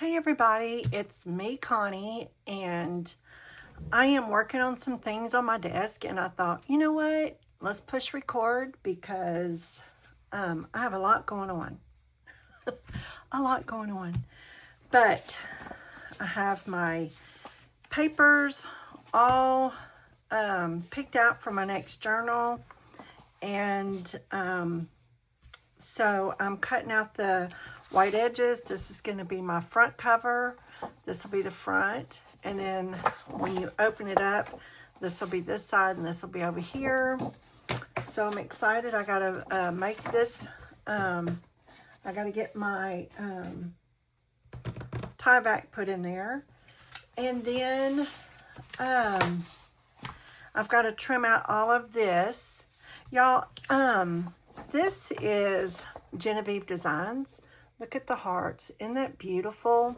Hey everybody, it's me, Connie, and I am working on some things on my desk, and I thought, you know what, let's push record because I have a lot going on. A lot going on. But I have my papers all picked out for my next journal, and so I'm cutting out the white edges. This is going to be my front cover. This will be the front, and then when you open it up, this will be this side and this will be over here. So I'm excited. I gotta make this. I gotta get my tie back put in there, and then I've got to trim out all of this, y'all. This is Genevieve Designs. Look at the hearts. Isn't that beautiful?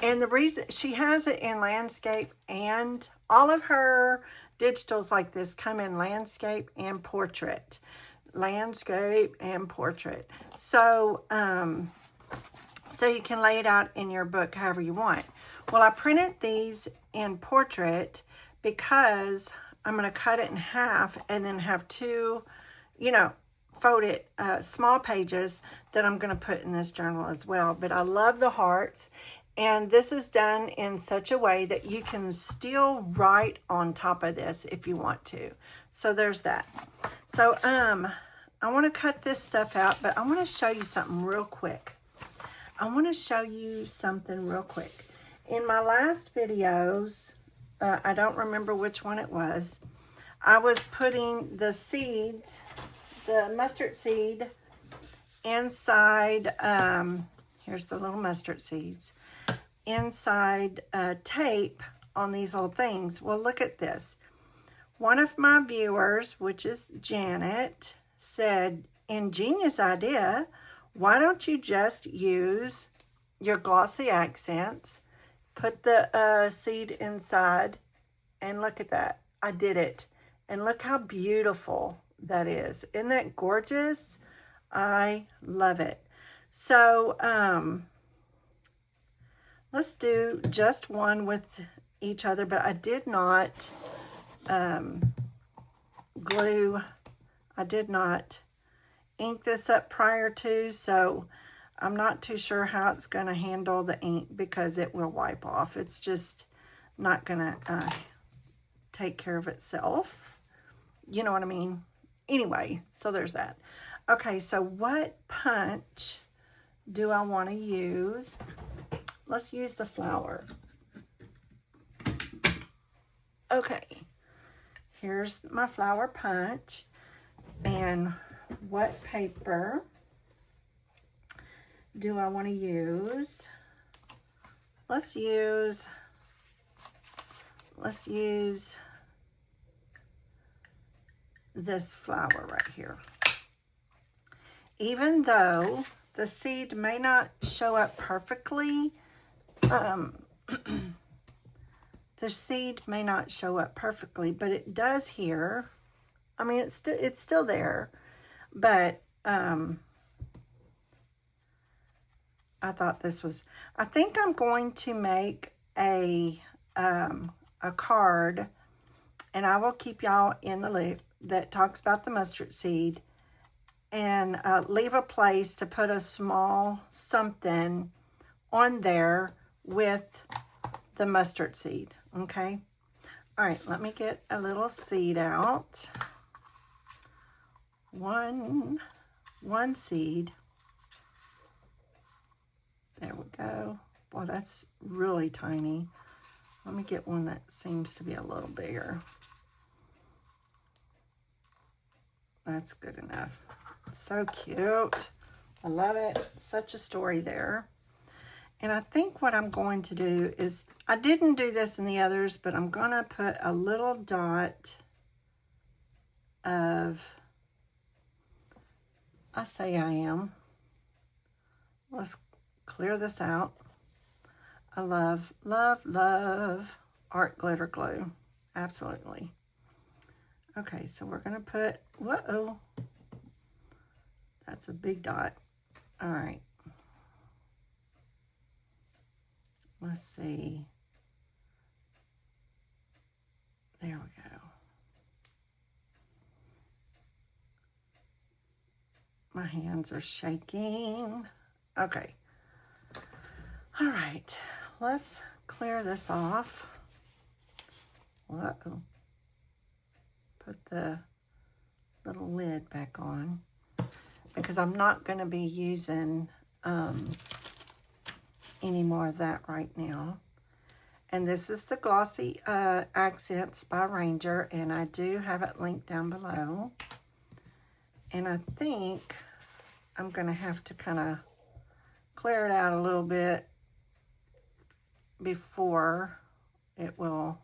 And the reason she has it in landscape, and all of her digitals like this come in landscape and portrait. Landscape and portrait. So, so you can lay it out in your book however you want. Well, I printed these in portrait because I'm going to cut it in half and then have two, folded small pages that I'm going to put in this journal as well. But I love the hearts, and this is done in such a way that you can still write on top of this if you want to. So there's that. So I want to cut this stuff out, but I want to show you something real quick. In my last videos, I don't remember which one it was, I was putting the seeds, the mustard seed, inside, here's the little mustard seeds, inside tape on these little things. Well, look at this. One of my viewers, which is Janet, said, ingenious idea. Why don't you just use your glossy accents, put the seed inside, and look at that. I did it. And look how beautiful that is. Isn't that gorgeous? I love it. So let's do just one with each other, but I did not glue, I did not ink this up prior to, so I'm not too sure how it's going to handle the ink because it will wipe off. It's just not going to take care of itself. You know what I mean? Anyway, so there's that. Okay, so what punch do I want to use? Let's use the flower. Okay, here's my flower punch. And what paper do I want to use? Let's use this flower right here. Even though the seed may not show up perfectly, the seed may not show up perfectly, but it does here. I mean, it's still there, but I thought this was, I think I'm going to make a card, and I will keep y'all in the loop, that talks about the mustard seed, and leave a place to put a small something on there with the mustard seed. Okay. All right, let me get a little seed out. One seed. There we go. Boy, that's really tiny. Let me get one that seems to be a little bigger. That's good enough. So cute. I love it. Such a story there. And I think what I'm going to do is, I didn't do this in the others, but I'm going to put a little dot of, I say I am. Let's clear this out. I love, love, love art glitter glue. Absolutely. Okay, so we're going to put, whoa, that's a big dot. All right. let's see. There we go. My hands are shaking. Okay. All right, let's clear this off. Uh-oh. Put the little lid back on because I'm not going to be using any more of that right now. And this is the Glossy Accents by Ranger, and I do have it linked down below. And I think I'm going to have to kind of clear it out a little bit before it will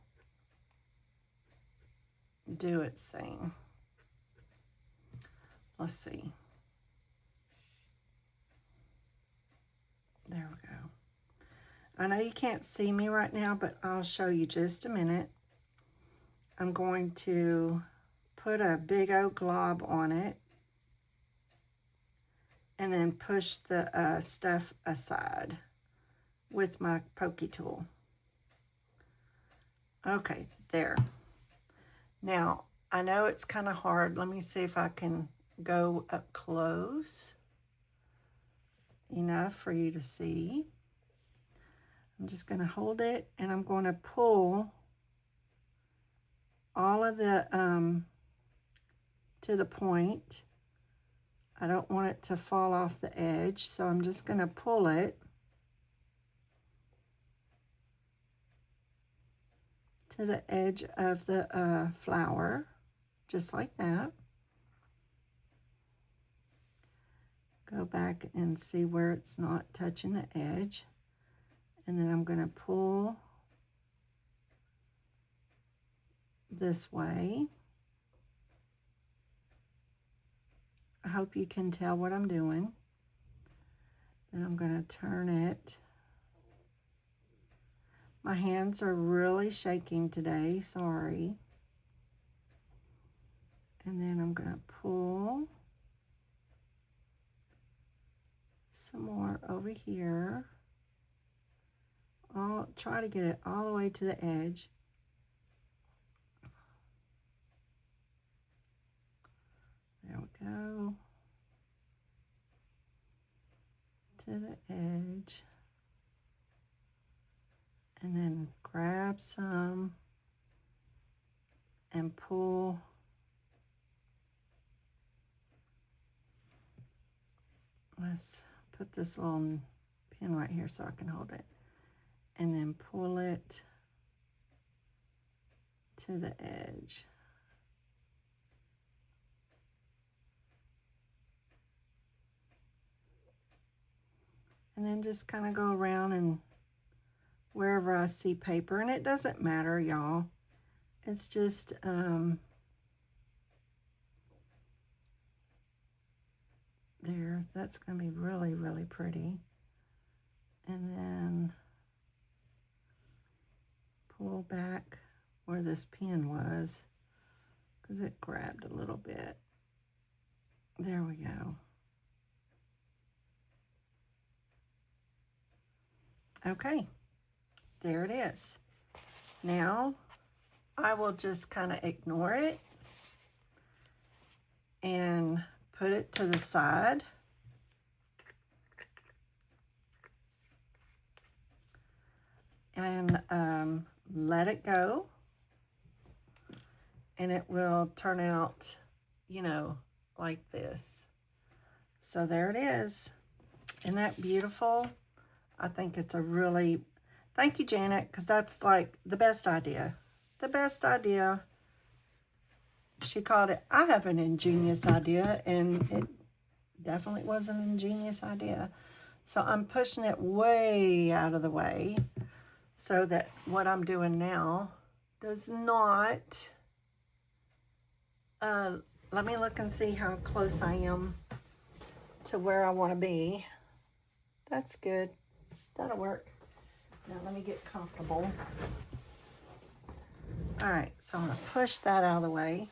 do its thing. Let's see. There we go. I know you can't see me right now, but I'll show you just a minute. I'm going to put a big old glob on it and then push the stuff aside with my pokey tool. Okay, there. Now, I know it's kind of hard. Let me see if I can go up close enough for you to see. I'm just going to hold it and I'm going to pull all of the to the point. I don't want it to fall off the edge, so I'm just going to pull it to the edge of the flower, just like that. Go back and see where it's not touching the edge. And then I'm going to pull this way. I hope you can tell what I'm doing. Then I'm going to turn it. My hands are really shaking today, sorry. And then I'm going to pull some more over here. I'll try to get it all the way to the edge. There we go. To the edge. And then grab some and pull. Let's put this little pin right here so I can hold it. And then pull it to the edge. And then just kind of go around and wherever I see paper, and it doesn't matter, y'all. It's just there. That's going to be really, really pretty. And then pull back where this pin was because it grabbed a little bit. There we go. Okay, there it is. Now I will just kind of ignore it and put it to the side. And let it go. And it will turn out, you know, like this. So there it is. Isn't that beautiful? I think it's a really, thank you, Janet, because that's like the best idea. The best idea. She called it, I have an ingenious idea, and it definitely was an ingenious idea. So I'm pushing it way out of the way so that what I'm doing now does not, let me look and see how close I am to where I want to be. That's good. That'll work. Now let me get comfortable. All right, so I'm going to push that out of the way.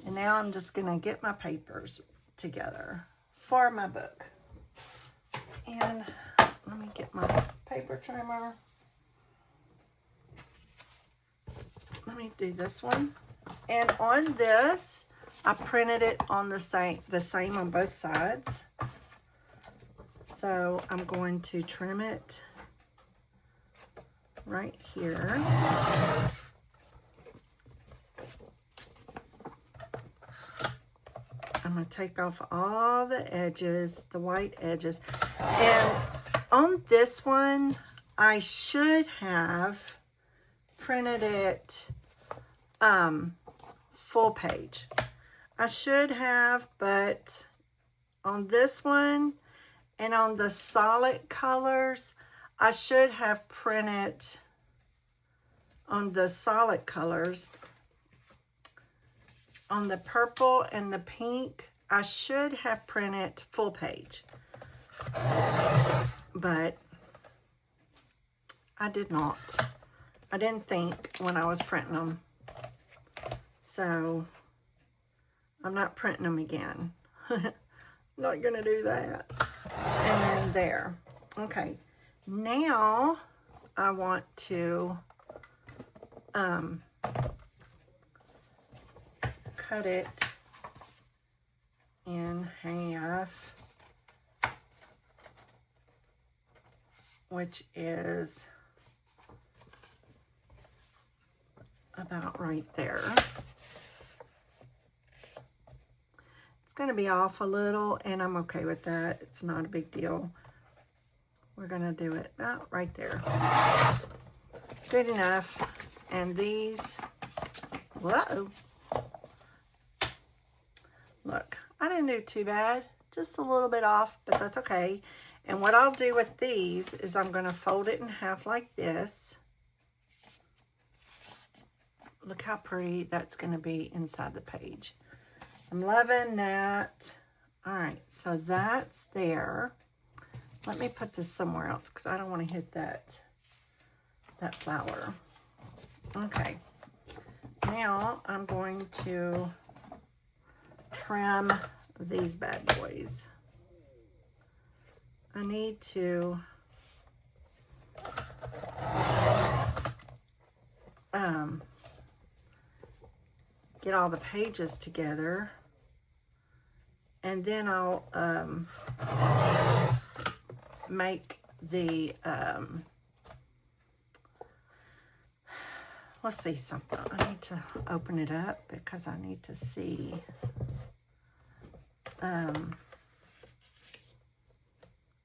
And now I'm just going to get my papers together for my book. And let me get my paper trimmer. Let me do this one. And on this, I printed it on the same on both sides. So I'm going to trim it right here. I'm going to take off all the edges, the white edges. And on this one, I should have printed it full page. I should have, but on this one and on the solid colors, I should have printed on the solid colors. On the purple and the pink, I should have printed full page, but I did not. I didn't think when I was printing them. So I'm not printing them again. Not gonna do that. And then there. Okay, now I want to cut it in half, which is about right there. It's going to be off a little, and I'm okay with that. It's not a big deal. We're going to do it about right there. Good enough. And these, whoa. Look, I didn't do too bad. Just a little bit off, but that's okay. And what I'll do with these is I'm going to fold it in half like this. Look how pretty that's going to be inside the page. I'm loving that. All right, so that's there. Let me put this somewhere else because I don't want to hit that flower. Okay, now I'm going to trim these bad boys. I need to get all the pages together, and then I'll make the let's see something. I need to open it up because I need to see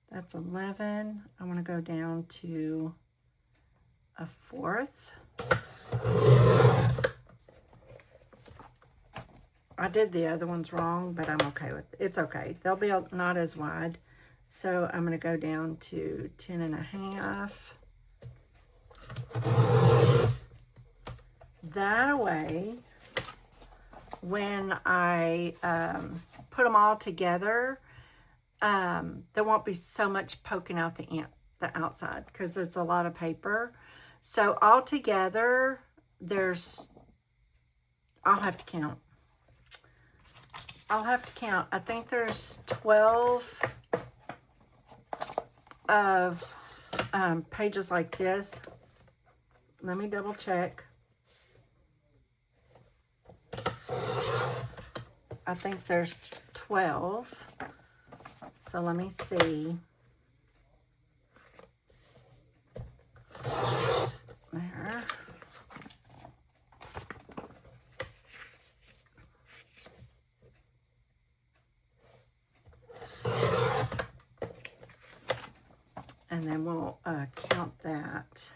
that's 11. I want to go down to a fourth. I did the other ones wrong, but I'm okay with it. It's okay. They'll be not as wide. So I'm going to go down to 10 and a half. That way, when I put them all together, there won't be so much poking out the outside because there's a lot of paper. So all together, I'll have to count. I think there's 12 of pages like this. Let me double check. I think there's 12. So let me see. There. And then we'll count that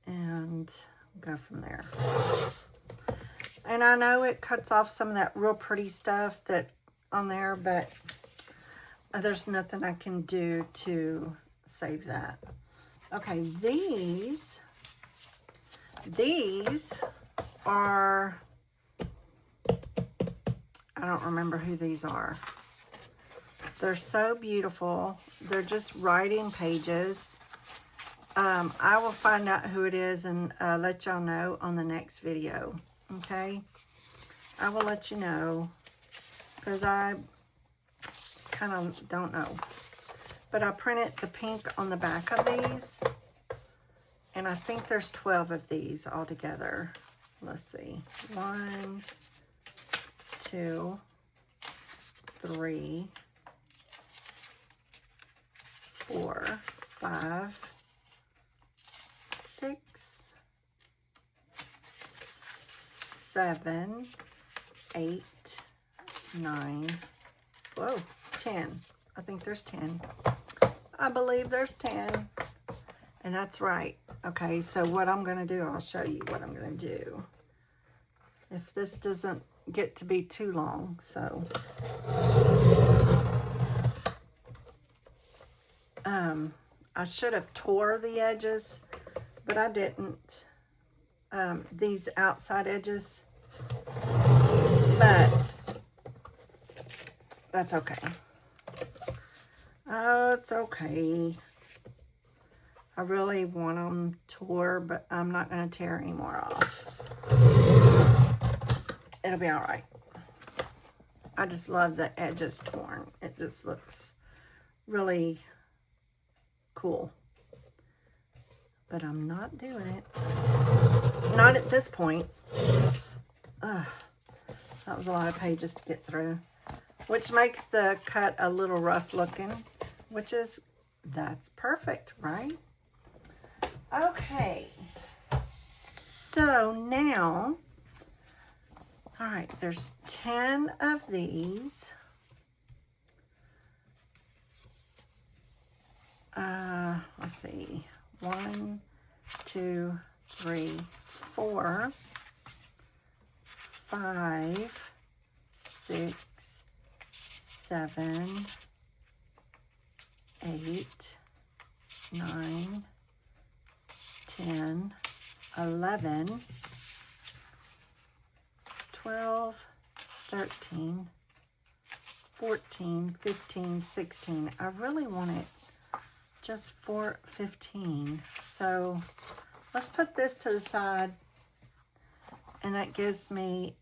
and go from there. And I know it cuts off some of that real pretty stuff that on there, but there's nothing I can do to save that. Okay, these are, I don't remember who these are. They're so beautiful. They're just writing pages. I will find out who it is and let y'all know on the next video. Okay? I will let you know because I kind of don't know. but I printed the pink on the back of these. And I think there's 12 of these all together. Let's see. 1, 2, 3, 4, 5, 6, 7, 8, 9, whoa, 10. I think there's 10. I believe there's 10. And that's right. Okay, so what I'm going to do, I'll show you what I'm going to do. If this doesn't get to be too long, so. I should have tore the edges, but I didn't. These outside edges. But that's okay. Oh, it's okay. I really want them tore, but I'm not going to tear any more off. It'll be all right. I just love the edges torn. It just looks really cool. But I'm not doing it. Not at this point. Ugh, that was a lot of pages to get through. Which makes the cut a little rough looking. Which is, that's perfect, right? Okay, so now, all right, there's 10 of these. Let's see, 1, 2, 3, 4, 5, 6, 7, 8, 9, 10, 11, 12, 13, 14, 15, 16. I really want it just for 15. So let's put this to the side, and that gives me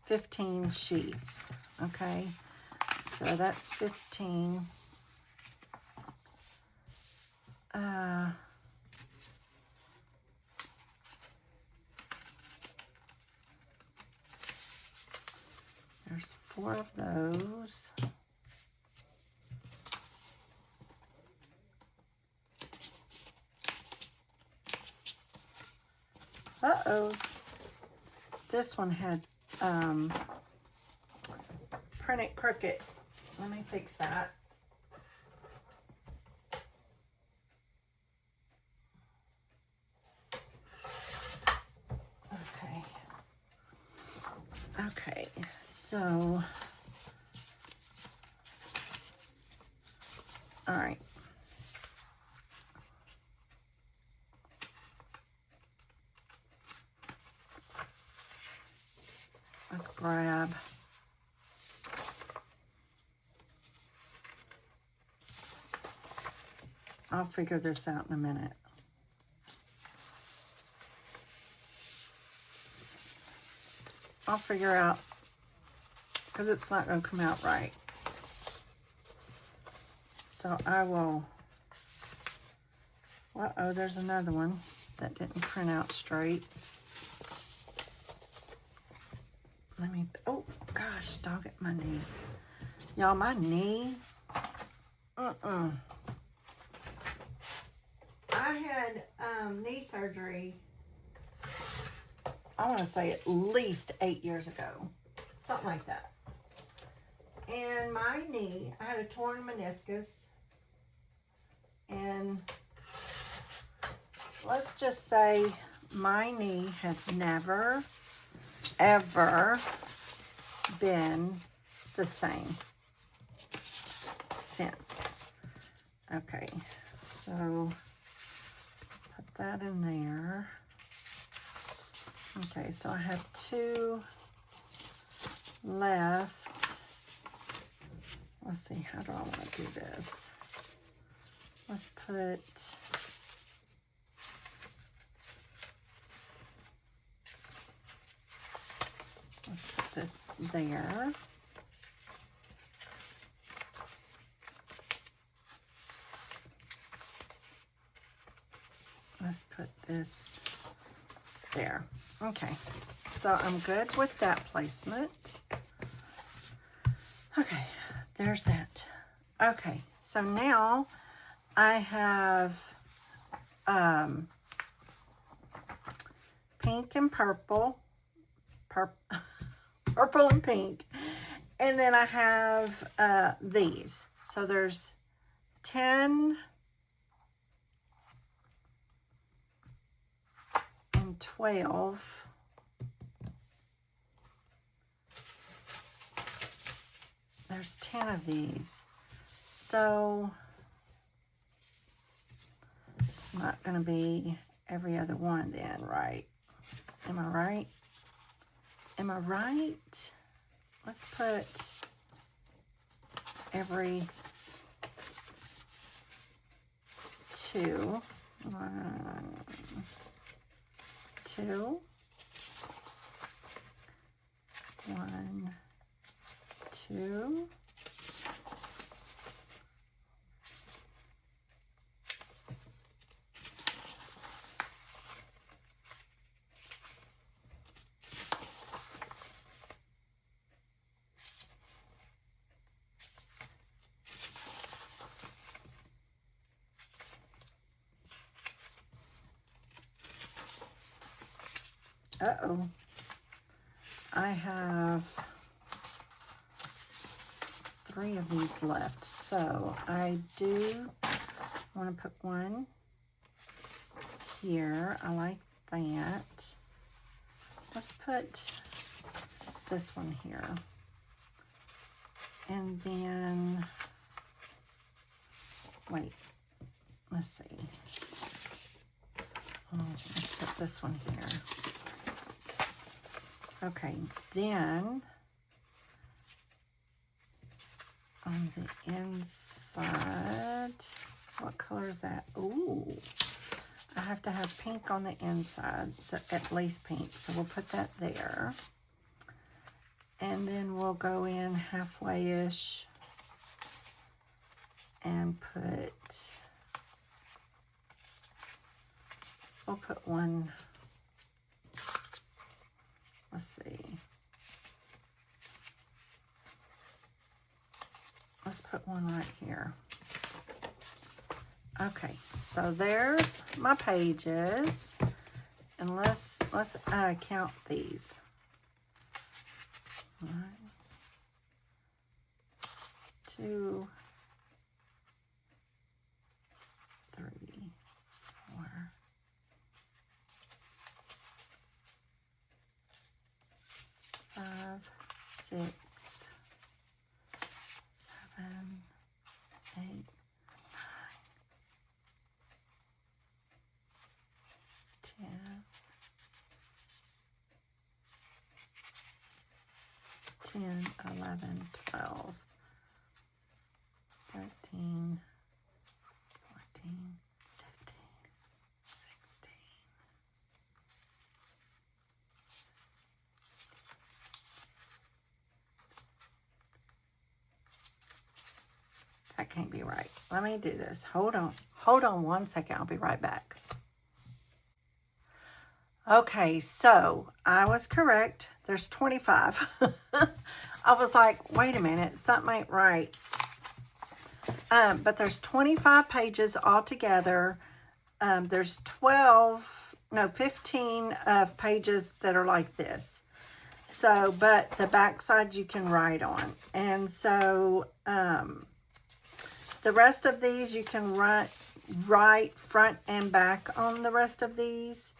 15 sheets. Okay, so that's 15. There's 4 of those. Uh-oh. This one had printed crooked. Let me fix that. Okay, so, all right. Let's grab I'll figure this out in a minute. I'll figure out, because it's not going to come out right. So I will, uh-oh, there's another one that didn't print out straight. Let me, oh gosh, dog it, my knee. Y'all, my knee, I had knee surgery, I want to say at least 8 years ago. Something like that. And my knee, I had a torn meniscus. And let's just say my knee has never, ever been the same since. Okay, so put that in there. Okay, so I have 2 left. Let's see, how do I want to do this? Let's put, this there. let's put this there. Okay, so I'm good with that placement. Okay, there's that. Okay, so now I have pink and purple, purple and pink, and then I have these. So there's 10 and 12. There's 10 of these. So it's not going to be every other one then, right? Am I right? Am I right? Let's put every 2. 1, 2. 1, 2. Uh-oh. I have 3 of these left. So I do want to put one here. I like that. Let's put this one here. And then, wait, let's see. Oh, let's put this one here. Okay, then on the inside, what color is that? Ooh, I have to have pink on the inside, so at least pink. So we'll put that there. And then we'll go in halfway-ish and we'll put one. Let's see. Let's put one right here. Okay, so there's my pages. And let's count these. 1, 2, 3, 4, 5, 6, 7, 8, 9, 10, 10, 11, 12, 13, 14, 15, 16. That can't be right. Let me do this. Hold on 1 second. I'll be right back. Okay, so I was correct. There's 25. I was like, wait a minute, something ain't right. But there's 25 pages altogether. There's 15 of pages that are like this. So, but the back side you can write on. And so, the rest of these you can write front and back on the rest of these.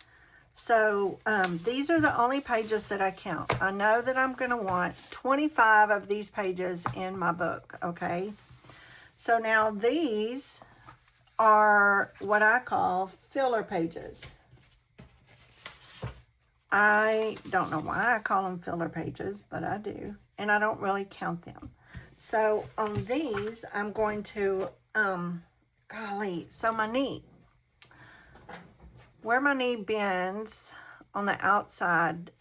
So these are the only pages that I count. I know that I'm going to want 25 of these pages in my book, okay? So now these are what I call filler pages. I don't know why I call them filler pages, but I do. And I don't really count them. So on these, I'm going to, golly, so my knee. Where my knee bends on the outside,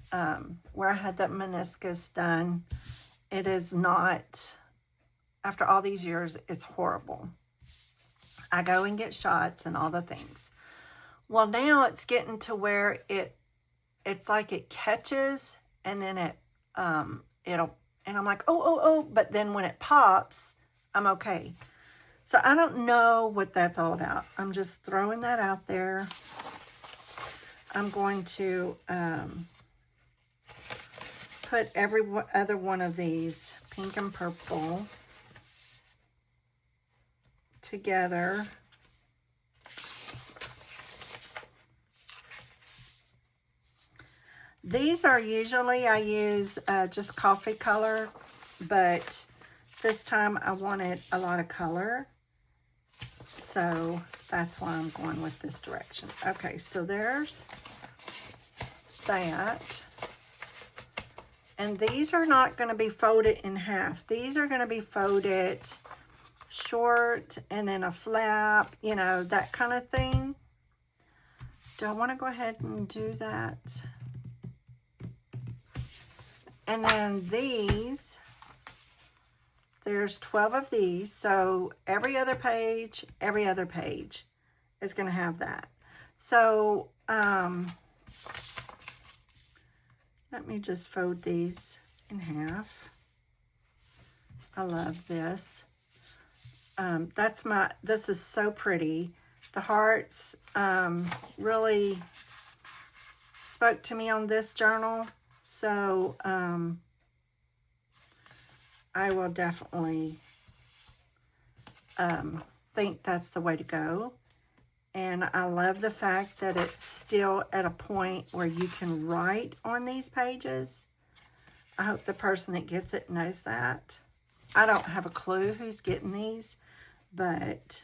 where I had that meniscus done, it is not, after all these years, it's horrible. I go and get shots and all the things. Well, now it's getting to where it's like it catches, and then it'll, and I'm like, oh, but then when it pops, I'm okay. So I don't know what that's all about. I'm just throwing that out there. I'm going to put every other one of these, pink and purple, together. These are usually, I use just coffee color, but this time I wanted a lot of color. So that's why I'm going with this direction. Okay, so there's that. And these are not going to be folded in half. These are going to be folded short and then a flap, you know, that kind of thing. Do I want to go ahead and do that? And then these, there's 12 of these, so every other page is going to have that. So let me just fold these in half. I love this. This is so pretty. The hearts really spoke to me on this journal. So, I will definitely think that's the way to go. And I love the fact that it's still at a point where you can write on these pages. I hope the person that gets it knows that. I don't have a clue who's getting these, but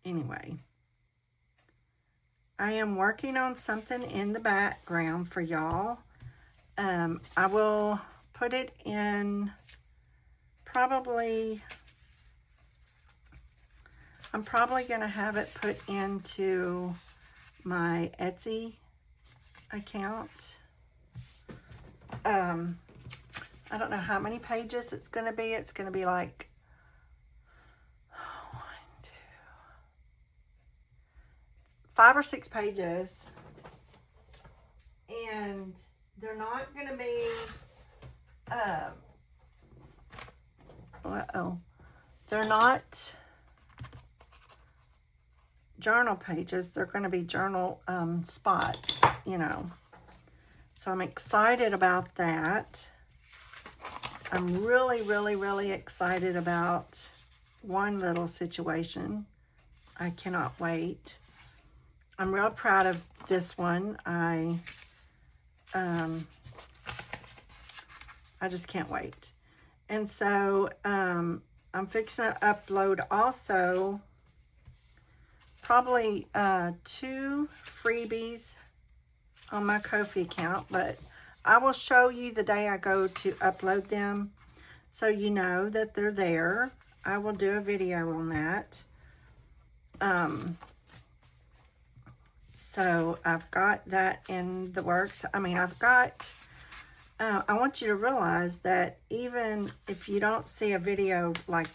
anyway, I am working on something in the background for y'all. I will put it in probably, I'm probably going to have it put into my Etsy account. I don't know how many pages it's going to be. It's going to be like 5 or 6 pages, and they're not going to be they're not journal pages. They're going to be journal spots, you know. So I'm excited about that. I'm really excited about one little situation. I cannot wait. I'm real proud of this one. I just can't wait. And so I'm fixing to upload also probably 2 freebies on my Ko-fi account, but I will show you the day I go to upload them so you know that they're there. I will do a video on that. So I've got that in the works. I mean, I've got, I want you to realize that even if you don't see a video like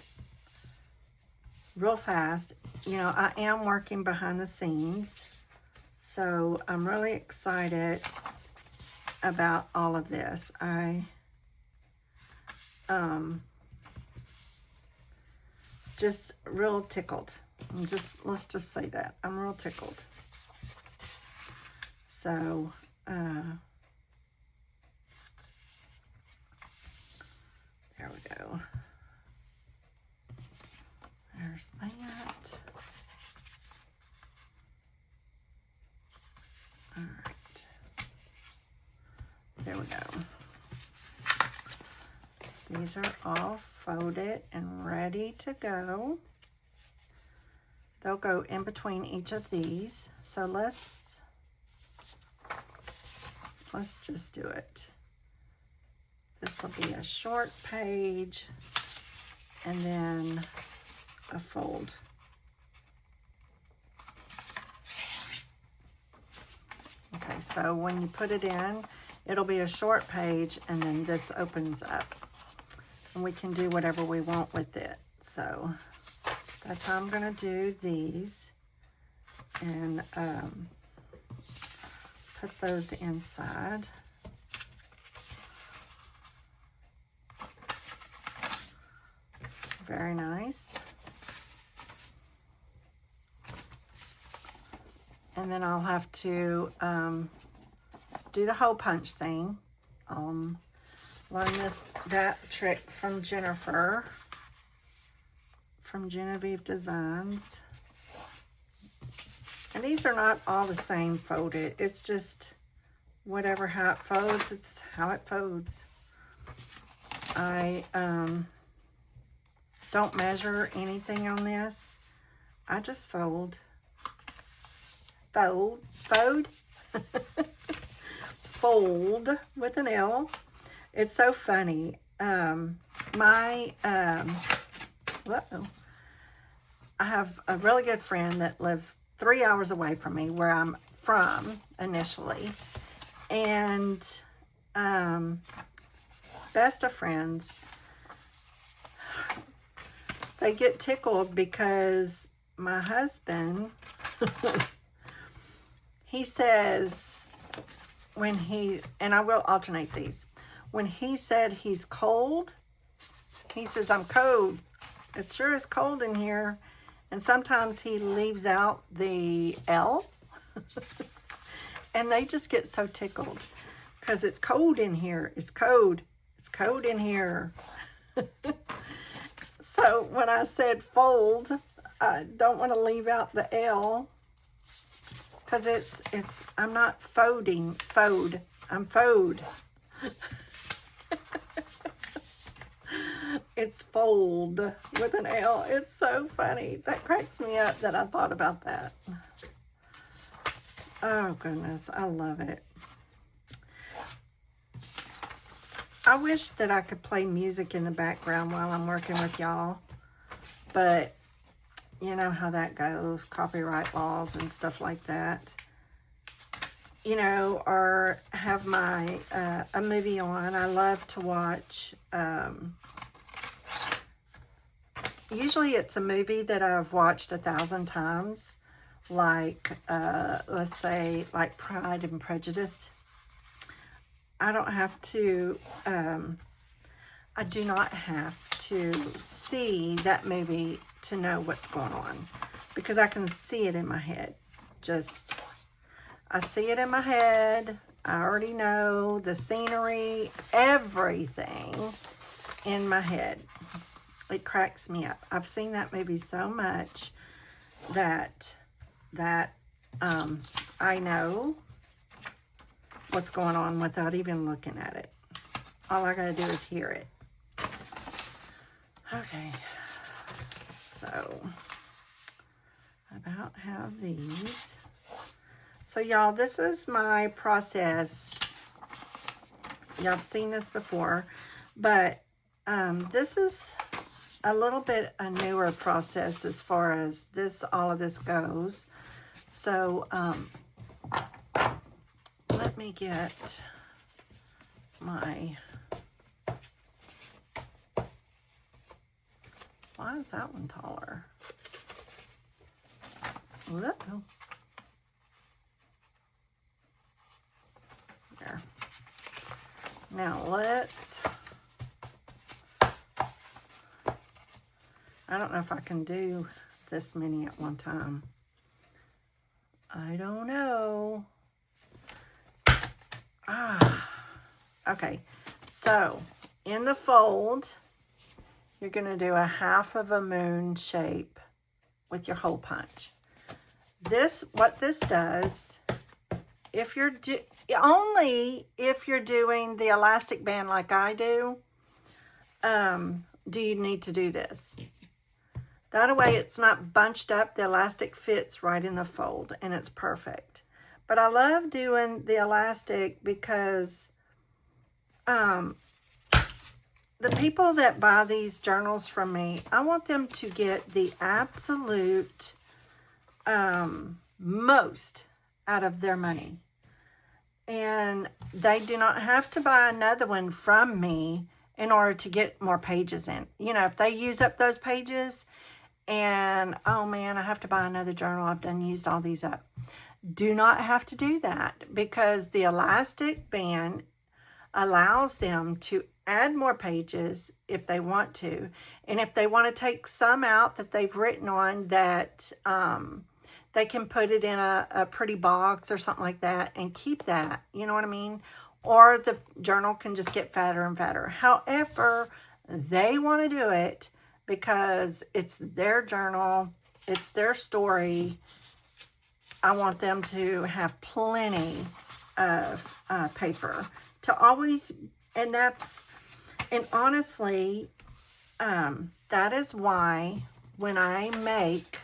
real fast, you know, I am working behind the scenes. So I'm really excited about all of this. I just real tickled. Let's just say that. I'm real tickled. So there we go. There's that. All right. There we go. These are all folded and ready to go. They'll go in between each of these. So let's just do it. This will be a short page and then a fold. Okay, so when you put it in, it'll be a short page and then this opens up. and we can do whatever we want with it. So that's how I'm going to do these, and put those inside. Very nice. And then I'll have to do the hole punch thing. Learn that trick from Jennifer, from Genevieve Designs. And these are not all the same folded. It's just whatever, how it folds, it's how it folds. I don't measure anything on this. I just fold. Fold with an L. It's so funny. I have a really good friend that lives 3 hours away from me, where I'm from initially, and best of friends. They get tickled because my husband, he says when he, and I will alternate these, when he said he's cold, he says, I'm cold. It sure is cold in here. And sometimes he leaves out the L. And they just get so tickled because it's cold in here. It's cold. It's cold in here. So when I said fold, I don't want to leave out the L, because I'm not folding, I'm fold. It's fold with an L. It's so funny. That cracks me up that I thought about that. Oh goodness, I love it. I wish that I could play music in the background while I'm working with y'all, but you know how that goes, copyright laws and stuff like that. You know, or have my a movie on. I love to watch, usually it's a movie that I've watched 1,000 times, like let's say like Pride and Prejudice. I don't have to, I do not have to see that movie to know what's going on, because I can see it in my head. I see it in my head. I already know the scenery, everything in my head. It cracks me up. I've seen that movie so much that I know what's going on without even looking at it. All I gotta do is hear it. Okay, so I about have these. So y'all, this is my process. Y'all have seen this before, but this is a little bit a newer process as far as all of this goes. So let me get my, why is that one taller? Uh-oh. There. Now let's, I don't know if I can do this many at one time. I don't know. Okay, so in the fold, you're going to do a half of a moon shape with your hole punch. What this does, only if you're doing the elastic band like I do you need to do this. That way it's not bunched up. The elastic fits right in the fold and it's perfect. But I love doing the elastic because the people that buy these journals from me, I want them to get the absolute most out of their money. And they do not have to buy another one from me in order to get more pages in. You know, if they use up those pages and, oh man, I have to buy another journal, I've done used all these up. Do not have to do that, because the elastic band allows them to add more pages if they want to. And if they want to take some out that they've written on, that they can put it in a pretty box or something like that and keep that, you know what I mean? Or the journal can just get fatter and fatter. However they want to do it, because it's their journal, it's their story, I want them to have plenty of paper to always, and honestly, that is why when I make,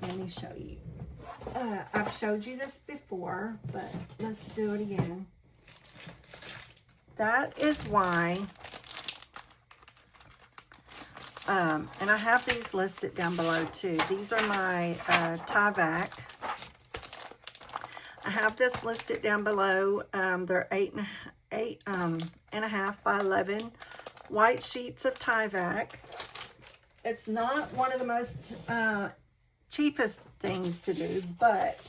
let me show you. I've showed you this before, but let's do it again. That is why, and I have these listed down below too. These are my tie-back. I have this listed down below. They're 8.5 by 11 white sheets of tie-back. It's not one of the most cheapest things to do, but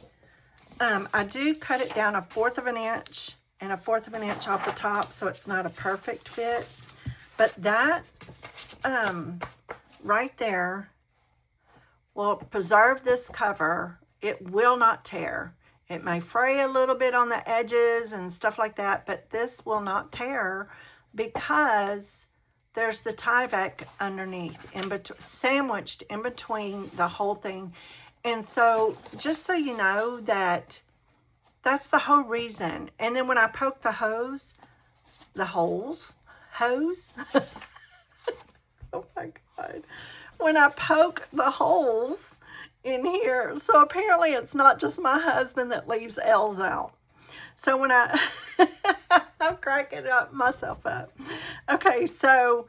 I do cut it down 1/4 of an inch and 1/4 of an inch off the top, so it's not a perfect fit. But that right there will preserve this cover. It will not tear. It may fray a little bit on the edges and stuff like that, but this will not tear because there's the tie-back underneath, sandwiched in between the whole thing. And so, just so you know, that's the whole reason. And then when I poke the hose, hose? Oh my God. When I poke the holes in here, so apparently it's not just my husband that leaves L's out. So when I'm cracking myself up. Okay, so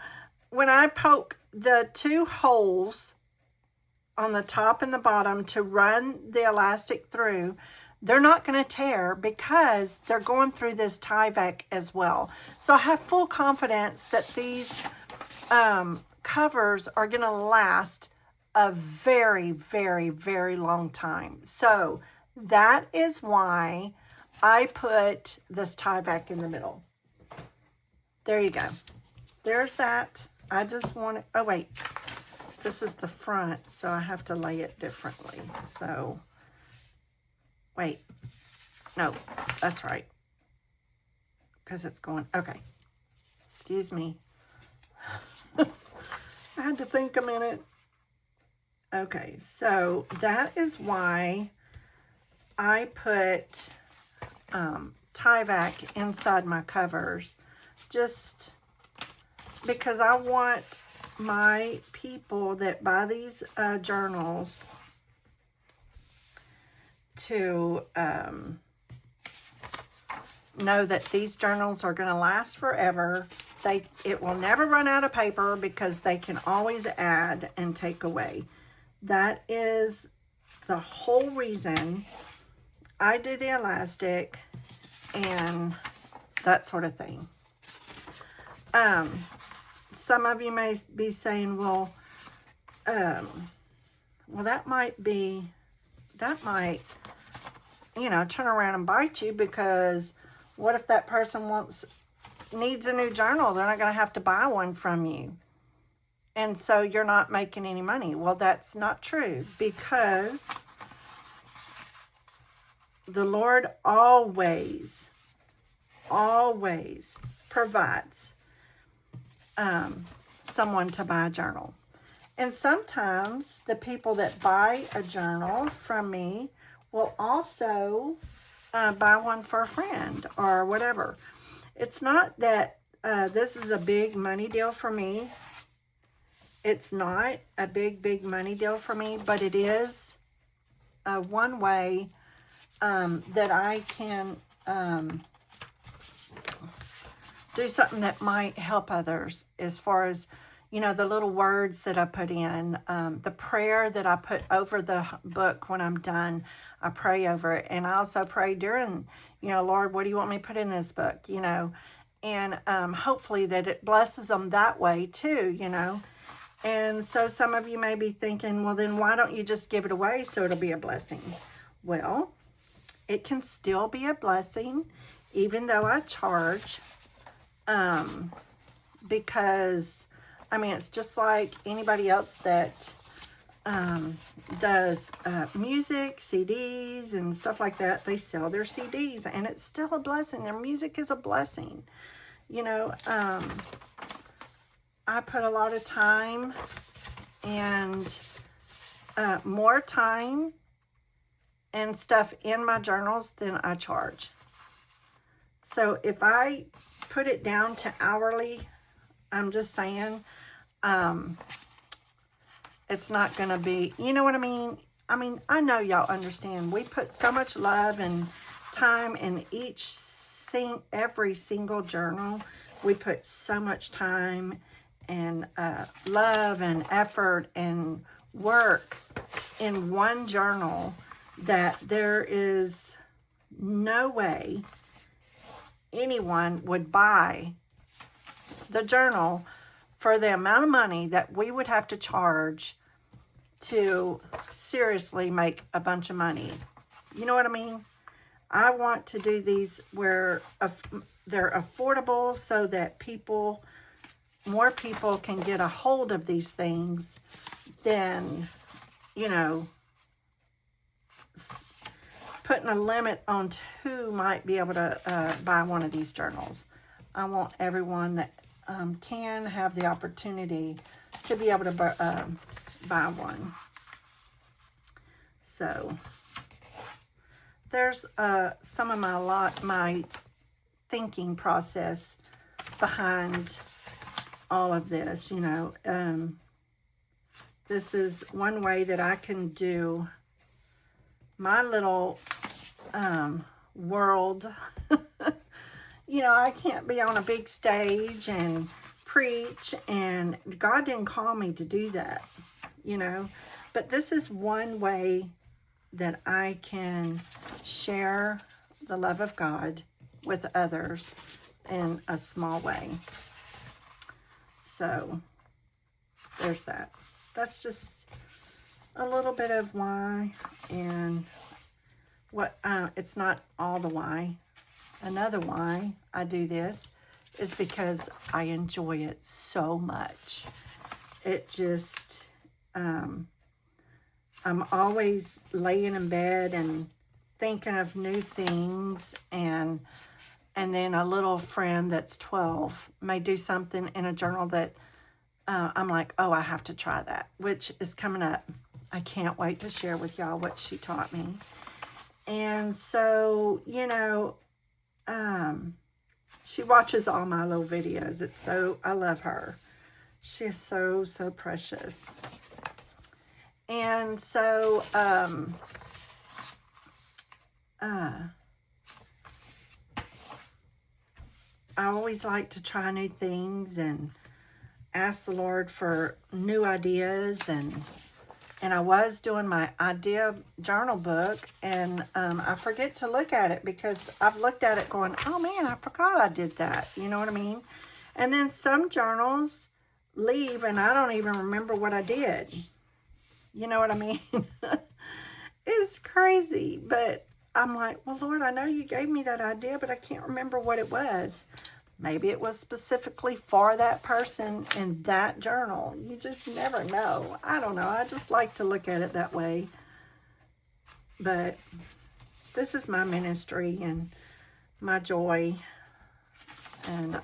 when I poke the 2 holes on the top and the bottom to run the elastic through, they're not going to tear because they're going through this tie-back as well. So I have full confidence that these covers are going to last a very, very, very long time. So that is why I put this tie-back in the middle. There you go. There's that. I just want to, oh wait, this is the front, so I have to lay it differently. So, wait, no, that's right, because it's going, okay, excuse me. I had to think a minute. Okay, so that is why I put tie-back inside my covers, just because I want my people that buy these journals to know that these journals are going to last forever. It will never run out of paper because they can always add and take away. That is the whole reason I do the elastic and that sort of thing. Some of you may be saying, well, that might, you know, turn around and bite you, because what if that person needs a new journal? They're not going to have to buy one from you. And so you're not making any money. Well, that's not true, because the Lord always provides someone to buy a journal. And sometimes the people that buy a journal from me will also buy one for a friend or whatever. It's not that this is a big money deal for me. It's not a big money deal for me, but it is one way that I can do something that might help others, as far as, you know, the little words that I put in, the prayer that I put over the book when I'm done. I pray over it, and I also pray during, you know, Lord, what do you want me to put in this book, you know? And hopefully that it blesses them that way too, you know. And so some of you may be thinking, well, then why don't you just give it away so it'll be a blessing? Well, it can still be a blessing, even though I charge, because, I mean, it's just like anybody else that does music, CDs, and stuff like that. They sell their CDs, and it's still a blessing. Their music is a blessing. You know, I put a lot of time and more time and stuff in my journals than I charge. So if I put it down to hourly, I'm just saying, it's not going to be, you know what I mean? I mean, I know y'all understand. We put so much love and time in every single journal. We put so much time and love and effort and work in one journal that there is no way anyone would buy the journal for the amount of money that we would have to charge to seriously make a bunch of money. You know what I mean? I want to do these where they're affordable so that more people can get a hold of these things than, you know, putting a limit on who might be able to buy one of these journals. I want everyone that can have the opportunity to be able to buy one. So there's some of my thinking process behind all of this, you know. This is one way that I can do my little world. You know, I can't be on a big stage and preach, and God didn't call me to do that, you know. But this is one way that I can share the love of God with others in a small way. So there's that. That's just a little bit of why, and what it's not all the why. Another why I do this is because I enjoy it so much. It just I'm always laying in bed and thinking of new things, and then a little friend that's 12 may do something in a journal that I'm like, oh, I have to try that, which is coming up. I can't wait to share with y'all what she taught me. And so, you know, she watches all my little videos. I love her. She is so, so precious. And so, I always like to try new things and ask the Lord for new ideas, and I was doing my idea journal book, and I forget to look at it because I've looked at it going, oh man, I forgot I did that. You know what I mean? And then some journals leave and I don't even remember what I did. You know what I mean? It's crazy, but I'm like, well, Lord, I know you gave me that idea, but I can't remember what it was. Maybe it was specifically for that person in that journal. You just never know. I don't know. I just like to look at it that way. But this is my ministry and my joy. And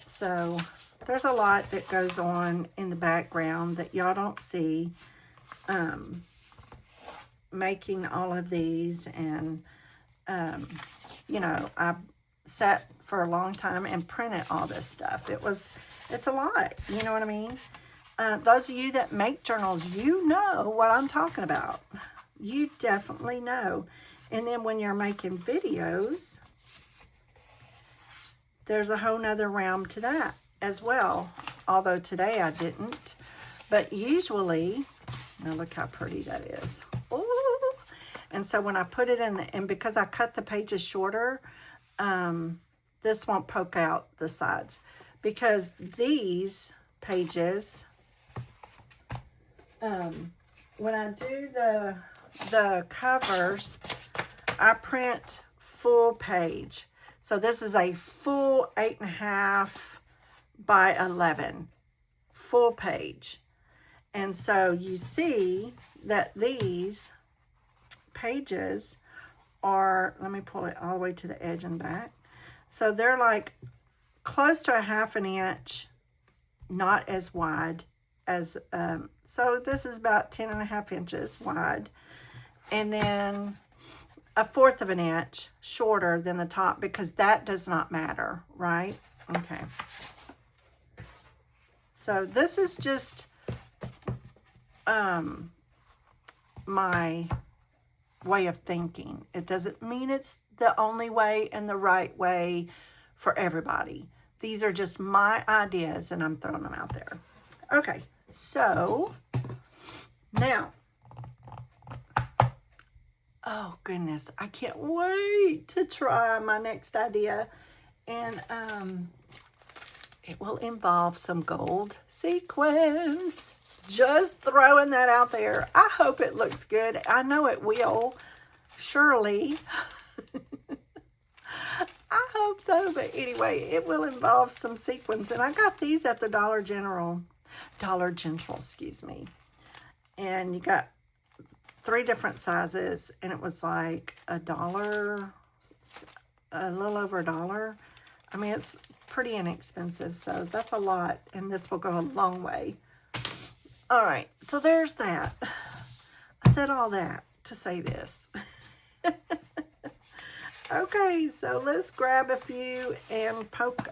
so there's a lot that goes on in the background that y'all don't see. Making all of these, and you know, I sat for a long time and printed all this stuff. It's a lot, you know what I mean? Those of you that make journals, you know what I'm talking about. You definitely know. And then when you're making videos, there's a whole nother realm to that as well. Although today I didn't. But usually, now look how pretty that is. Ooh. And so when I put it in, and because I cut the pages shorter, this won't poke out the sides, because these pages, when I do the covers, I print full page. So this is a full 8.5 by 11, full page. And so you see that these pages are, let me pull it all the way to the edge and back. So they're like close to a 1/2 inch, not as wide as, so this is about 10.5 inches wide. And then 1/4 inch shorter than the top, because that does not matter, right? Okay. So this is just my way of thinking. It doesn't mean it's the only way and the right way for everybody. These are just my ideas, and I'm throwing them out there. Okay, so now, oh goodness, I can't wait to try my next idea. And it will involve some gold sequins. Just throwing that out there. I hope it looks good. I know it will, surely. I hope so, but anyway, it will involve some sequins. And I got these at the Dollar General, excuse me. And you got 3 different sizes, and it was like $1, a little over $1. I mean, it's pretty inexpensive, so that's a lot, and this will go a long way. All right, so there's that. I said all that to say this. Okay, so let's grab a few and poke.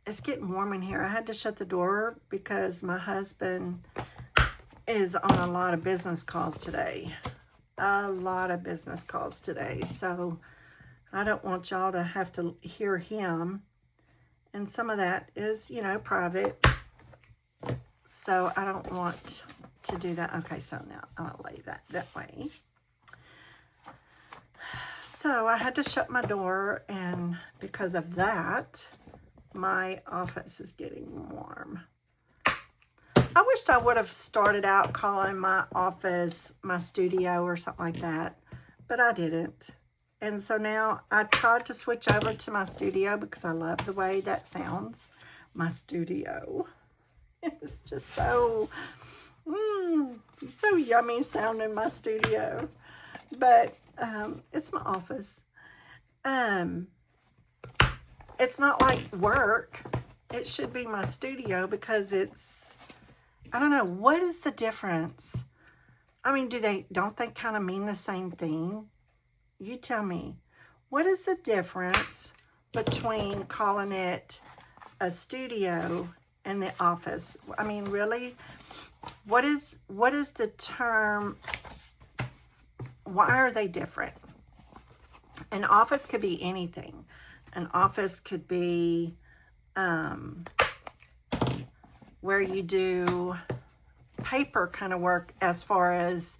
It's getting warm in here. I had to shut the door because my husband is on a lot of business calls today. So I don't want y'all to have to hear him. And some of that is, you know, private. So I don't want to do that. Okay, so now I'll lay that way. So I had to shut my door, and because of that, my office is getting warm. I wished I would have started out calling my office my studio or something like that, but I didn't. And so now I tried to switch over to my studio because I love the way that sounds. My studio. It's just so, so yummy sounding, my studio. But it's my office. It's not like work. It should be my studio because it's, I don't know, what is the difference? I mean, don't they kind of mean the same thing? You tell me. What is the difference between calling it a studio and the office? I mean, really? What is the term? Why are they different? An office could be anything. An office could be where you do paper kind of work, as far as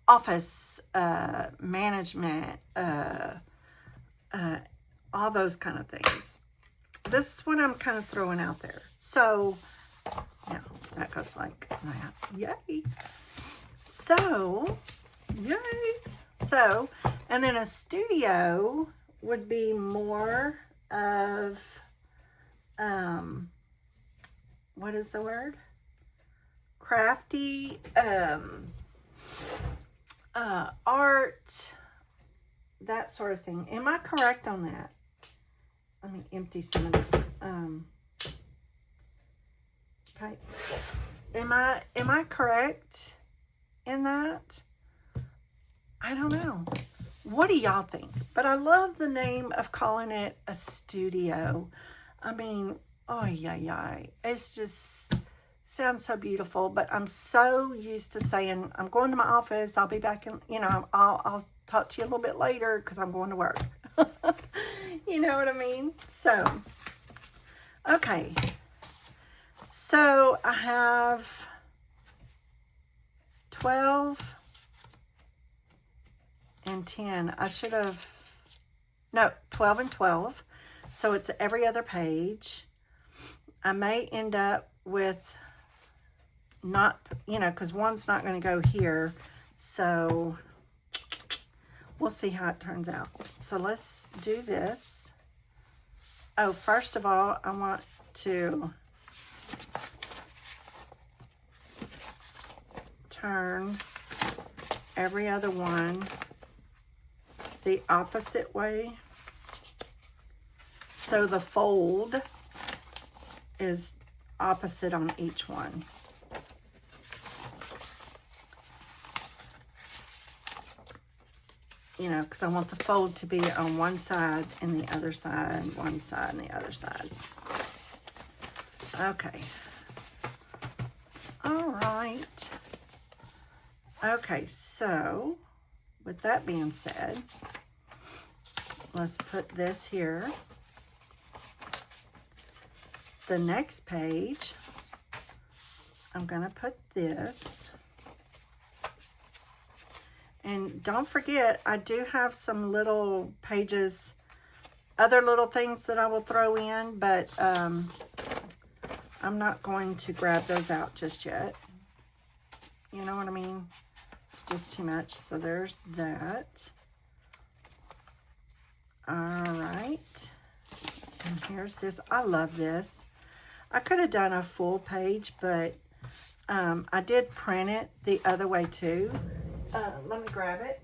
office management, all those kind of things. This is what I'm kind of throwing out there. So now that goes like that. Yay. So, yay. So, and then a studio would be more of, what is the word? Crafty, art, that sort of thing. Am I correct on that? Let me empty some of this. Okay. Am I correct in that? I don't know. What do y'all think? But I love the name of calling it a studio. I mean, oh yeah. It's just sounds so beautiful, but I'm so used to saying, I'm going to my office. I'll be back in, you know, I'll talk to you a little bit later because I'm going to work. You know what I mean? So, okay. So I have 12 and 10. I should have No, 12 and 12. So it's every other page. I may end up with not, you know, because one's not going to go here. So we'll see how it turns out. So let's do this. Oh, first of all, I want to turn every other one the opposite way. So the fold is opposite on each one. You know, because I want the fold to be on one side and the other side, one side and the other side. Okay. All right. Okay, so with that being said, let's put this here. The next page, I'm going to put this. And don't forget, I do have some little pages, other little things that I will throw in, but I'm not going to grab those out just yet. You know what I mean? It's just too much. So there's that. All right. And here's this. I love this. I could have done a full page, but I did print it the other way too. Let me grab it.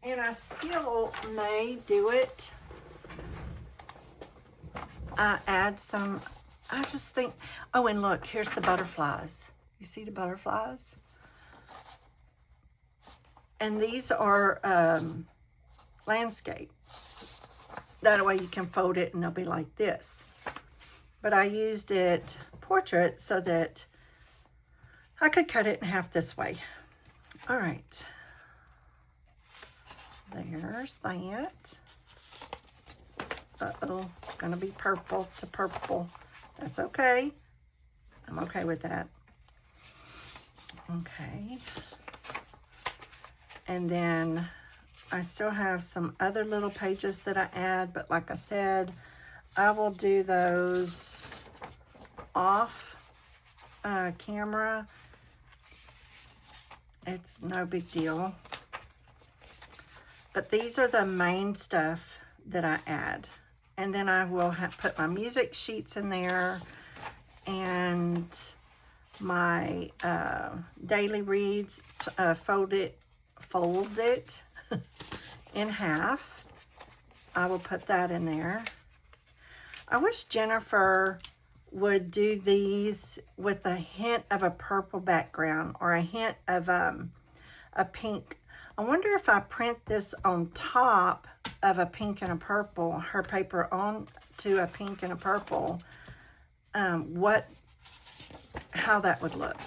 And I still may do it. Add some, I just think, oh, and look, here's the butterflies. You see the butterflies? And these are landscape. That way you can fold it and they'll be like this. But I used it portrait so that I could cut it in half this way. All right. There's that. Uh-oh, it's gonna be purple to purple. That's okay. I'm okay with that. Okay. And then I still have some other little pages that I add, but like I said, I will do those off camera. It's no big deal. But these are the main stuff that I add. And then I will put my music sheets in there and my daily reads, fold it in half. I will put that in there. I wish Jennifer would do these with a hint of a purple background or a hint of a pink. I wonder if I print this on top of a pink and a purple, her paper on to a pink and a purple, how that would look.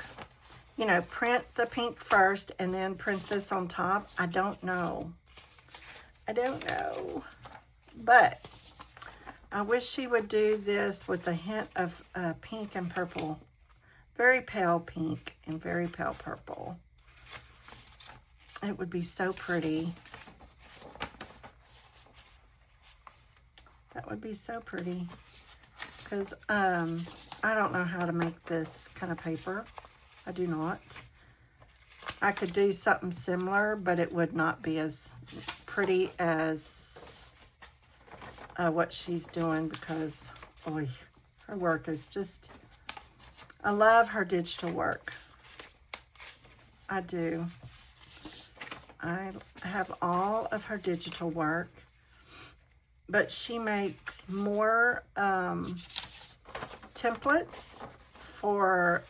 You know, print the pink first and then print this on top. I don't know. I don't know. But I wish she would do this with a hint of pink and purple. Very pale pink and very pale purple. It would be so pretty. That would be so pretty. Because I don't know how to make this kind of paper. I do not. I could do something similar, but it would not be as pretty as what she's doing because, boy, her work is just, I love her digital work. I do. I have all of her digital work, but she makes more templates for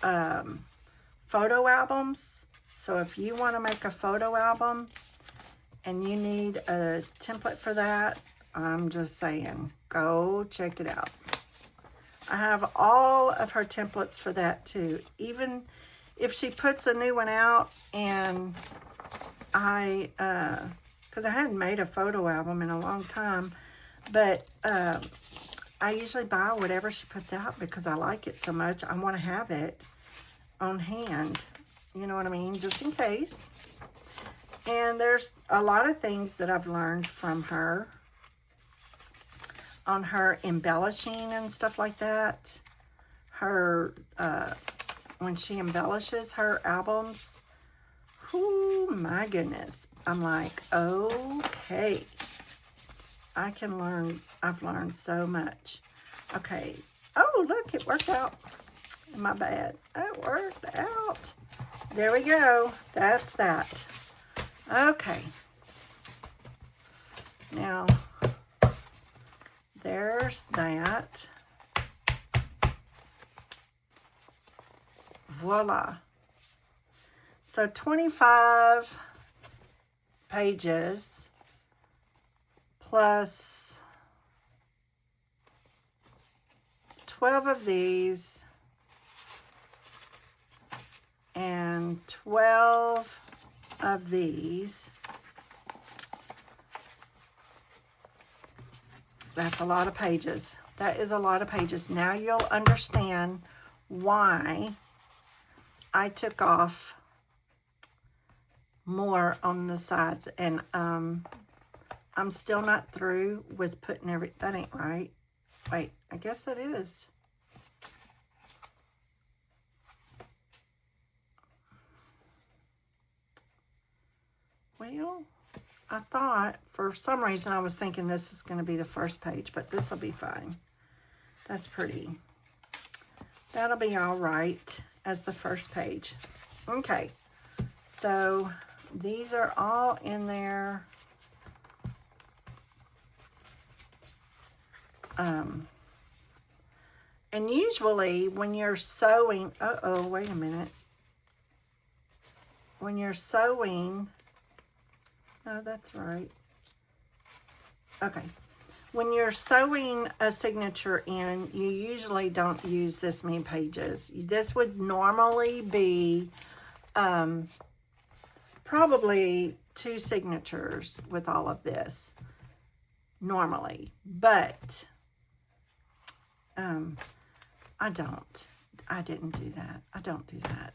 photo albums. So if you want to make a photo album and you need a template for that, I'm just saying, go check it out. I have all of her templates for that too. Even if she puts a new one out and because I hadn't made a photo album in a long time, but I usually buy whatever she puts out because I like it so much. I want to have it on hand. You know what I mean? Just in case. And there's a lot of things that I've learned from her on her embellishing and stuff like that. Her, when she embellishes her albums, oh my goodness. I'm like, okay. I've learned so much. Okay. Oh, look, it worked out. My bad. It worked out. There we go. That's that. Okay. Now, there's that. Voila. So 25 pages plus 12 of these and 12 of these. That's a lot of pages. That is a lot of pages. Now you'll understand why I took off more on the sides. And I'm still not through with putting everything. That ain't right. Wait, I guess it is. Well, I thought, for some reason, I was thinking this was going to be the first page, but this will be fine. That's pretty. That'll be all right as the first page. Okay, so these are all in there. And usually when you're sewing, uh-oh, wait a minute. When you're sewing, no, that's right. Okay. When you're sewing a signature in, you usually don't use this many pages. This would normally be probably 2 signatures with all of this. Normally. But I didn't do that. I don't do that.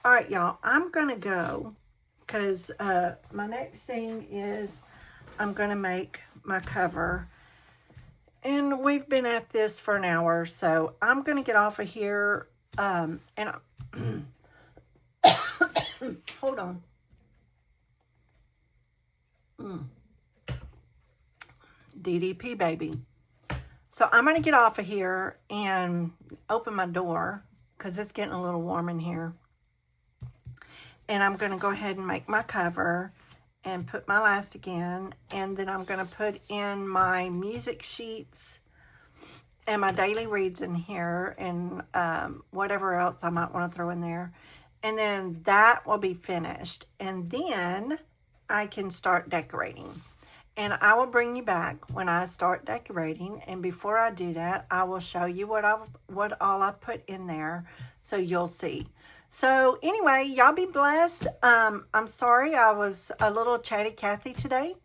All right, y'all. I'm going to go because my next thing is I'm going to make my cover. And we've been at this for an hour, so I'm going to get off of here. And hold on. DDP, baby. So I'm going to get off of here and open my door because it's getting a little warm in here. And I'm going to go ahead and make my cover and put my elastic in. And then I'm going to put in my music sheets and my daily reads in here and whatever else I might want to throw in there. And then that will be finished. And then I can start decorating. And I will bring you back when I start decorating. And before I do that, I will show you what all I put in there so you'll see. So anyway, y'all be blessed. I'm sorry I was a little chatty Cathy today.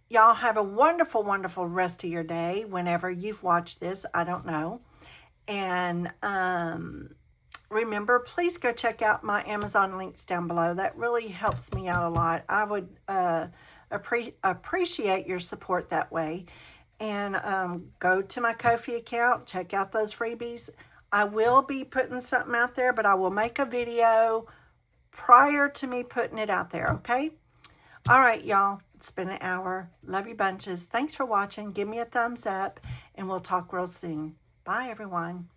Y'all have a wonderful, wonderful rest of your day whenever you've watched this. I don't know. And remember, please go check out my Amazon links down below. That really helps me out a lot. I would appreciate your support that way. And go to my Ko-fi account, check out those freebies. I will be putting something out there, but I will make a video prior to me putting it out there, okay? All right, y'all. It's been an hour. Love you bunches. Thanks for watching. Give me a thumbs up, and we'll talk real soon. Bye, everyone.